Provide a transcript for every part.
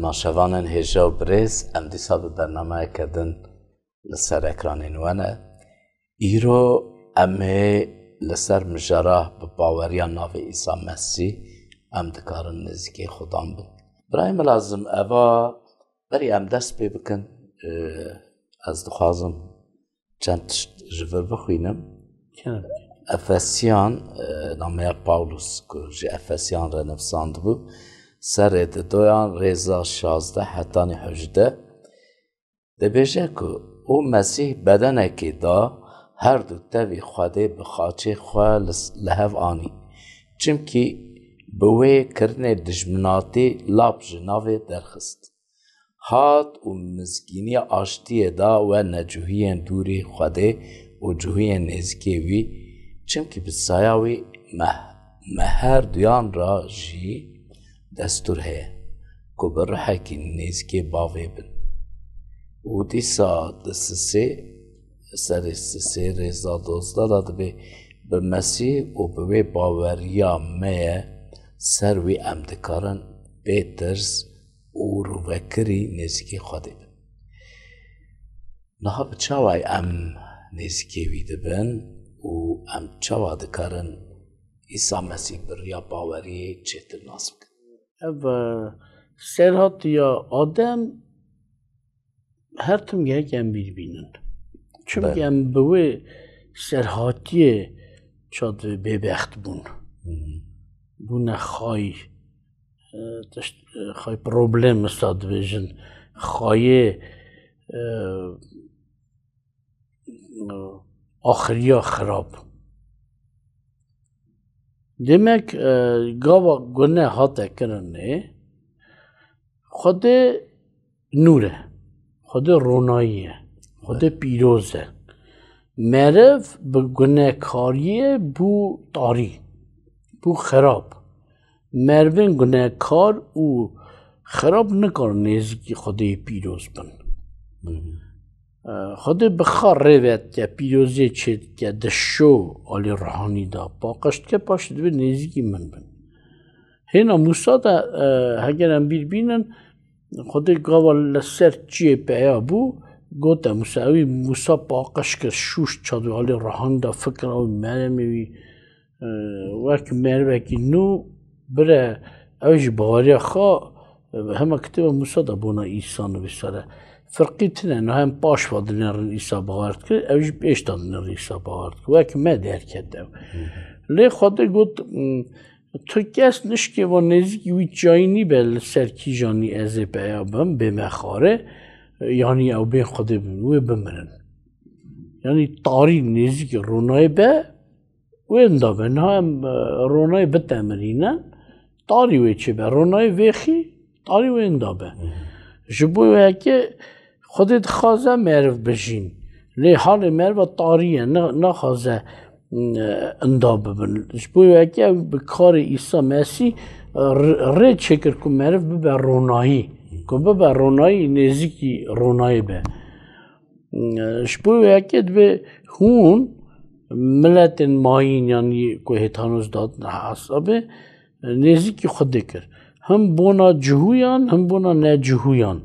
ماشوانن هجا و برز ام دیسا به برنامه کردن لسر اکرانین وانه ایرو امه لسر مجراه به باوریا ناو عیسی مسیح ام دکارن نزدیکی خودم بن برایم لازم اوا بری ام دست پی بکن از دخوازم چند جور بخوینم افسیان نامه پاولوس که جی افسیان را نفساند بو سر دویان ریزا 16 حتان 18 دبیجه که او مسیح بدنه که دا هر دو تاوی خواده بخاچه خواه لحو آنی چمکی بوی کرنه دجمناتی لاب جناوی درخست هات و مزگینی آشتی دا و نجوهی دوری خواده و جوهی نزکی وی چمکی بسایاوی مهر دویان را جی دستور هست که بره که نزکی باوی بن و دیسا دسته سر سه رضا دوزده داده به مسیح و به باوریا میه سر وی امدکارن بیترز و روکری نزکی خواده بن نها بچاوی ام نزکی ویده بن و ام چاوا دکارن عیسی مسیح بریا باوری چهتر ناسم کن و سرهات یا آدم هر تم گم بیربینن چون گم بوی سرهاتیه چاد ببخت بون خواهی پروبلم استاد بیشن خواهی آخریا خراب demek gava gune hata kirine خود نوره خود روناییه خود پیروزه مرف به گناهکاریه بو طاری بو خراب مروین گناهکار او خراب نکار نزدیکی خود پیروز بن خود بخار روید که پیروزی چید که دشو آلی روحانی دا باقشت که پاشت به نزدیکی من بن هینا موسا دا اگر هم بینن خود گاوا لسر چیه پیا بو گوته موسا باقش که شوش چادو آلی روحانی دا فکر آوی مرمی وقت مروکی نو بره اوش باریا خواه همه کتاب موسا دا بونا ایسانو بساره فرقی تنه نه هم باش وادن رن ایسا باورد کرد اوش بیش دادن رن ایسا باورد کرد وقت ما درک کردم لی خدا گفت تو کس نشکی و نزدیکی وی جایی نی بل سرکی جانی از بیابم به مخاره یعنی او به خدا بمونه بمرن یعنی طاری نزدیکی رونای به و اندابه نه هم رونای به تمرینه طاری وی چه به رونای ویخی طاری و اندابه جبوی که خودت خوازه مرو بشین لی حال مرو طاریه نه خوازه اندابه بن جبوی که بکار عیسی مسیح رد شکر که مرو ببه رونایی که ببه رونایی نزدیکی رونایی به جبوی که به هون ملت ماین یعنی که هتانوز داد حسابه نزدیکی خود کرد هم بونا جهویان هم بونا نه جهویان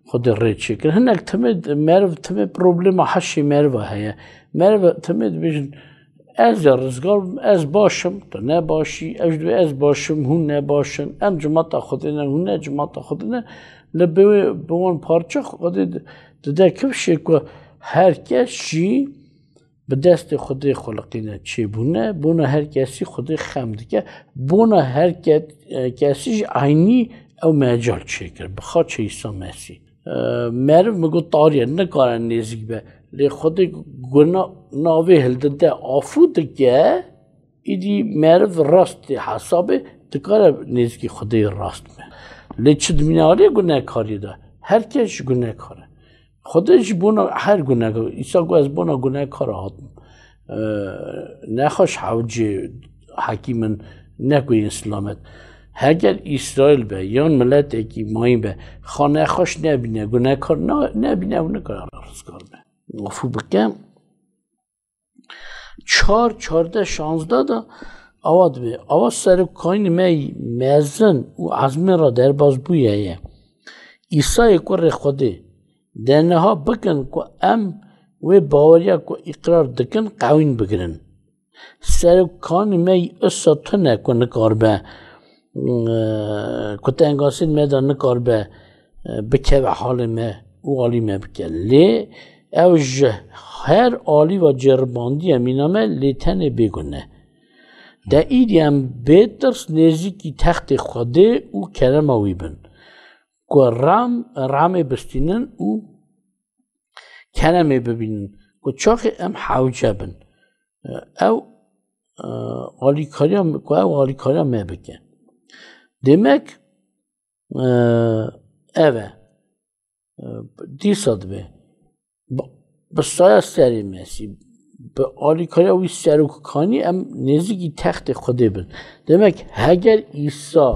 خود رد شکر هنک تمید مرو تمید پروبلم حشی مرو هیا مرو تمید بیشن از رزگار از باشم تو نباشی از باشم هون نباشن ام جماعت خودنه هون نه جماعت خودنه لبوی بوان پارچه خود ده کفشه که هر کسی به دست خود خلقینه چی بونه هر کسی خود خمد که بونه هر کسی عینی او مجال چکر بخواد چه عیسی مسیح مرو مگو طاریه نکارن نزدیک به لی خود ناوی هلده آفود که ایدی مرو راست حسابه دکاره نزدیکی خود راست به لی چه دمیناری گناه کاری ده هر کش گناه کاره خودش بونا هر گناه کار عیسی گو از بونا گناه کار آدم نخوش حوجه حکیمن نگوی اسلامت اگر اسرائیل به یا ملت اکی ماین به خانه خوش نبینه گناه کار نبینه و نکار رزگار به مفهوم بکم 4:14 دا آواد به آواز سر کاین می مزن و عزمه را در باز بویه عیسی کور خوده دنها بکن که ام و باوریا که اقرار دکن قوین بگرن سر کان می اساتنه که نکار به که تنگاسید میدان نکار به بکه و حال ما او عالی ما بکه لی او هر عالی و جرباندی امینامه لی تنه بگونه دا ایدی هم بیترس نزیکی تخت خوده او کرم آوی بن که رام بستینن او کرم ببینن که چاقی ام حوجه بن او عالیکاری هم بکن demek eve دیساد به سایه سری مسی به آلیکاری اوی سروکانی ام نزدیکی تخت خوده بند demek اگر عیسی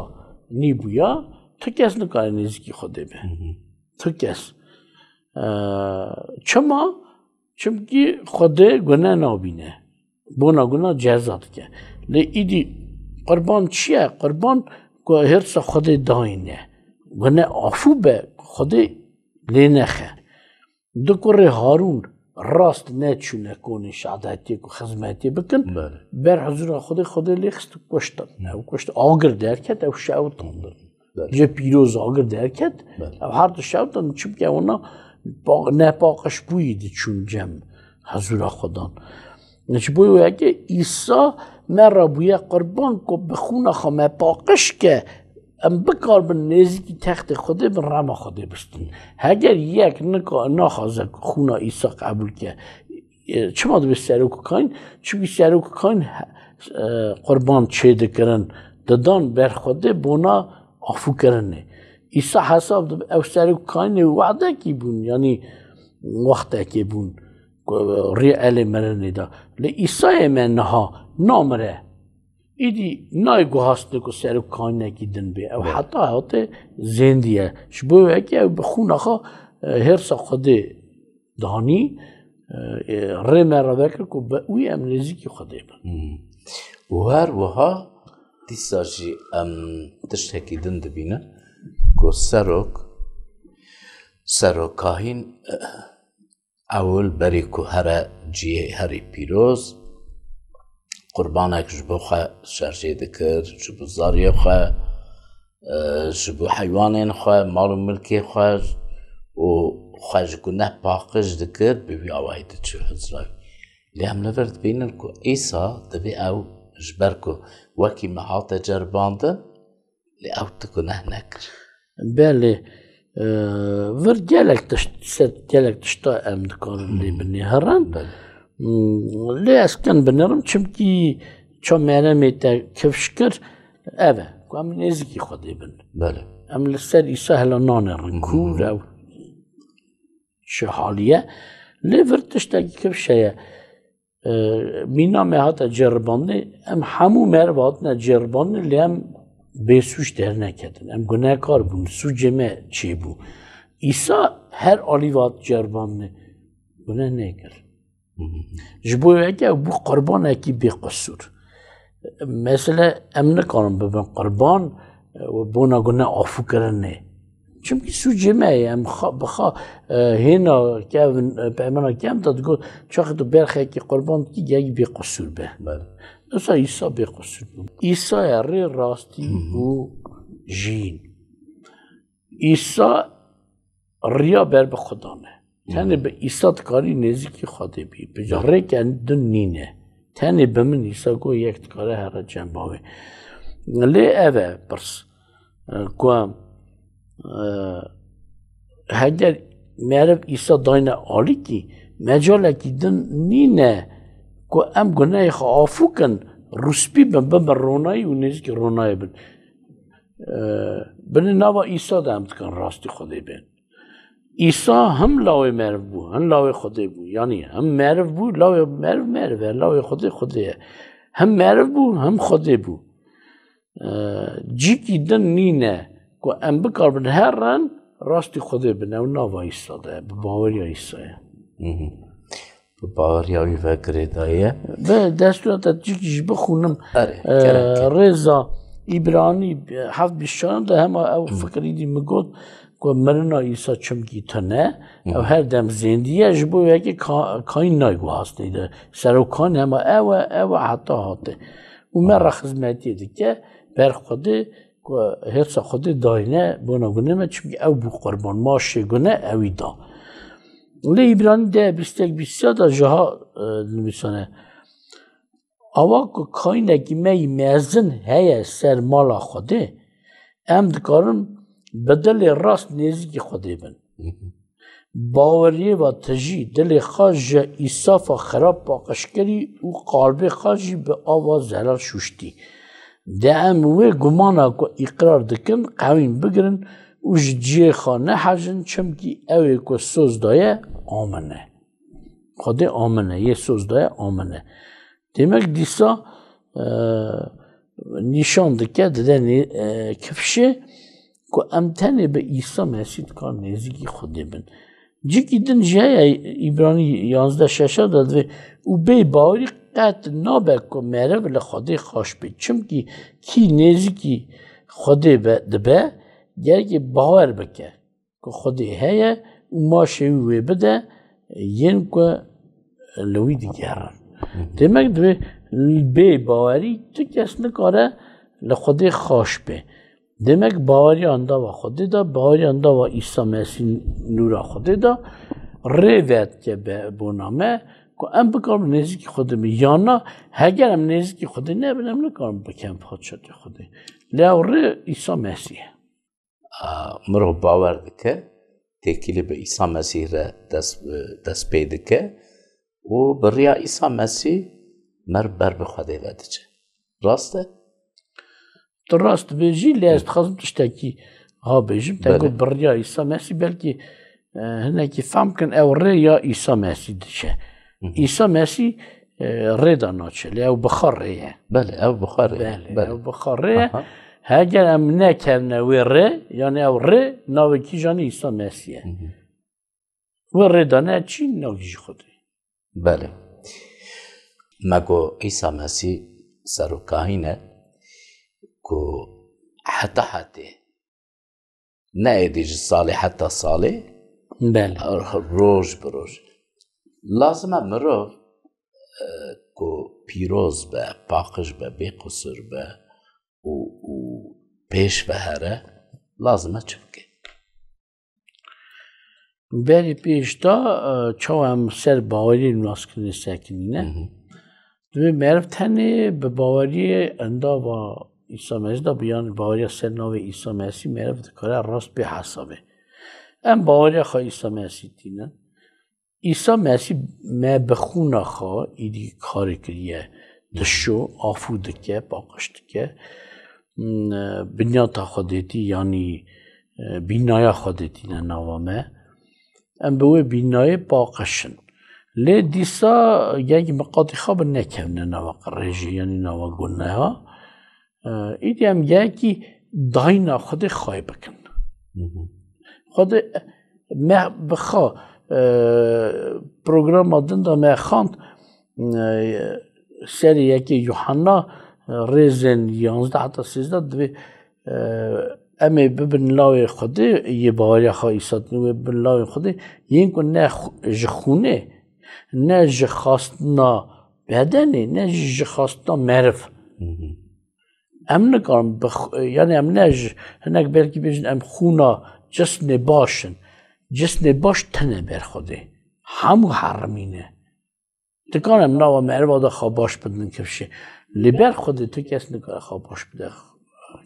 نی بویا تو کس نکاره نزدیکی خوده بند تو کس چمکی خوده گناه نابینه بونا گناه جزاد که لی ایدی قربان چیه؟ قربان که هرس خود داینه گناه عفو به خود لینخه دو کره هارون راست نچونه کنه شهادتی که خدمتی بکن بر حضور خود لیخست کشتن او کشت آگر درکت او شاوتن جه پیروز آگر درکت او هر دو شاوتن چون که اونا نپاقش بویدی چون جمع حضور خودان نچه بویو اگه عیسی مرا بویه قربان که بخونه خمه پاقش که ام بکار به نزدیکی تخت خوده به رما خوده بستن اگر یک نخوازه خونه عیسی قبول که چه ماده به سروک کاین چون سروک کاین قربان چه دکرن دادان بر خوده بونا عفو کرنه عیسی حساب او سروک کاین وعده کی بون یعنی وقته کی بون ریاله مرنه دا لی عیسی من نها نامره ایدی نای گوهاسته که سر کان نگیدن بی او حتی زندیه شبوه اگه او بخونه خواه هرسا خوده دانی ری مرا بکر که به اوی ام نزیکی خوده بن و هر وها دیسا جی ام تشتکیدن دبینه که سروکاهین اول بری که هر جیه هری پیروز قربانك جبو خا شرجي دكر جبو زاريا خا جبو حيوانين خا مال ملكي خا و خا جكونه باقش دكر ببي اوايد تشو حزراي لهم لفرد بينن كو عيسى دبي او جبركو وكي محاط جرباندن لي او تكونه نكر بالي ورد جالك تشتا ام دكان اللي بني هران لی اسکن بنرم چمکی چه مرمی تا کفشکر اوه که ام نزدیکی خوده بن بله ام لسر عیسی هلا نانرن کور او چه حالیه لی ورتش تا کفشه مینا مهات جربانه ام همو مروات نه جربانه لی ام بیسوش در نکردن ام گناه کار بون سو جمع چی بو عیسی هر آلیوات جربانه گناه نکرد جبوی اگه بو قربان اکی بی قصور مثلا ام نکارم ببین قربان و بونا گناه عفو کرنه چونکه سو جمعه ام بخوا هینا که پیمانا کم داد گو چاخه تو برخه اکی قربان کی یکی بی قصور به نسا عیسی بی قصور بود عیسی ری راستی و جین عیسی ریا بر به خدا نه تنه به عیسی کاری نزدیکی خوده بی به جاره که دن نینه تنه به من عیسی گو یک کاره هر جنباوه لی اوه برس که اگر معرف عیسی داینه آلی کی مجاله کی دن نینه که ام گناه خوافو کن روسپی بن رونایی و نزدیکی رونایی بن بنی نوا عیسی ده هم تکن راستی خوده بین عیسی هم لاوی معرف بو هم لاوی خوده بو یعنی هم معرف بو لاوی معرف لاوی خوده هم معرف بو هم خوده بو جی کی دن نینه که ام بکار بن هر رن راستی خوده بنه و نوا عیسی ده باوری عیسی به باوری آوی فکره دایه به دستورات جی کی بخونم رضا ایبرانی هفت بیشتران ده همه او فکری دی مگود که مرنا ایسا چمکی تنه او هر دم زندیه جبوه که کاین نایگو هست نیده سروکان همه او حتی هاته و من را خدمتی دیگه بر خوده که هرسا خوده داینه بونا گونه من چمکی او بو قربان ماشه گونه اوی دا ولی ایبرانی ده بسیار دا جاها نمیسانه اوا که کاینه که می مزن هیا سر مالا خوده ام دکارن بدل راست نزدیک خوده بن باوریه و تجی دل خاج ایصاف خراب باقشکری و قلب خاجی به آواز زلال شوشتی ده اموه گمانا که اقرار دکن قویم بگرن و جدیه خانه حجن چمکی اوه که سوز دایه آمنه خوده آمنه یه سوز دایه آمنه demek disa nişan dike de kefşe ku em tenê bi İsa Mesîh dikan nêzîkî Xwedê bin. Cikî din ji heya İbranî 11:6 da divê û bê bawerî qet nabe ku merev li Xwedê xweş bê. Çimkî kî nêzîkî Xwedê dibe gerekî bawer bike ku Xwedê heye û maşê wê bide yên ku li wî digerin. Demek ki bê bawerî tu kes nikare li Xwedê xweş bê. Demek bawerî anda va Xwedê da, bawerî anda va İsa Mesîh nûra Xwedê da rê vedike bona me ku em bikarin nêzîkî Xwedê bin. Yana heger em nêzîkî Xwedê nebin em nikarin bikin padşatê Xwedê. Lê ew rê İsa Mesîh e. Mirov bawer dike têkilî bi İsa Mesîh re dest pê dike û bi rêya İsa Mesîh mer ber bi Xwedê ve diçe. Rast e? Tu rast dibêjî lê ez dixwazim tiştekî habêjim te got bi rêya İsa Mesîh belkî hinekî fehm bikin ew rê ya İsa Mesîh diçe. İsa Mesîh rê da naçe lê ew bixa rê ye. Belê ew bixa rê ye. Ew bixa rê ye. Heger em nekevne wê rê yani ew rê navekî janî İsa Mesîh ye. Wê rê da ne çî navî jî Xwedê. Belê. Me got İsa Mesîh serokahîn e ku heta hetê ne êdî ji salê heta salê roj bi roj. Lazim e mirov ku pîroz be, paqij be, bêqusur be û pêş vehere lazim e çi bike? Berî pêş da çawa em ser bawerî naskirinê sekinîne divê meriv tenê bi baweriyê endava İsa Mesîh da yani baweriya ser navê İsa Mesîh meriv dikare rast bê hesabê. Em baweriya xwe İsa Mesîh tînin. İsa Mesîh me bi xûna xwe êdî karê kiriye dişo, afû dike, paqij dike, binyata Xwedê tî yanî bînaya Xwedê tîne nava me. Em bi wê bînayê paqişin. Lê dîsa yekî miqatî xwe bi nekevne nava qirêjî yanî nava guneha. Îdî em yekî dayîna Xwedê xwe bikin. Xwedê me bi xwe programa din da me xwand serê yekê Yuhanna rêzên 11 heta 13 divê em ê bibin lawê Xwedê yê baweriya xwe îsa tînin wê bibin lawê Xwedê yên ku ne ji xûnê ne ji xastina bedenê ne jî ji xastina meriv. Em nikarin yani em ne ji hinek belkî bêjin em xûna cisnê baş in. Cisnê baş tene ber Xwedê. Hemû herimîne. Dikan em nava meriva da xwe baş bidin kevşê. Lê ber Xwedê tu kes nikare xwe baş bide.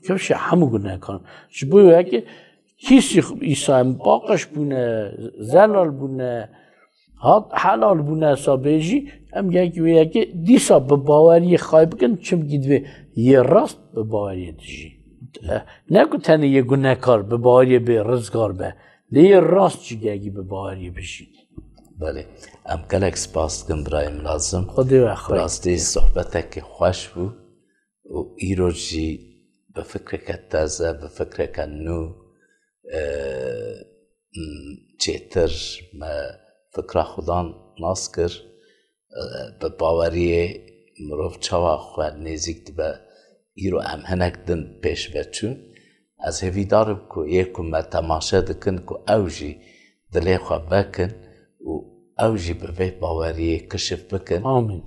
Kevşê hemû gunehkarin. Ji bo wekî kîsî İsa em paqij bûne, zelal bûne, helal bûne hesa bêjî em yekî wê yekê dîsa bi baweriyê xwe bikin çimkî divê yê rast bi baweriyê dijî. Ne ku tenê yê gunehkar bi baweriyê bê rizgar be. Lê yê rast jî yekî bi baweriyê bijî. Belê. Em gelek spas dikim birayê Milazim. Xwedê we xwe. Rastî sohbetekî xweş bû û îroj jî bi fikreke teze, bi fikreke nû çêtir me fikra Xudan nas kir. Bi baweriyê mirov çawa xwe nêzik dibe îro em hinek din pêş veçûn از هویدارم که یکم ما تماشا دکن که او جی دلی خواه بکن و او جی به باوری کشف بکن آمین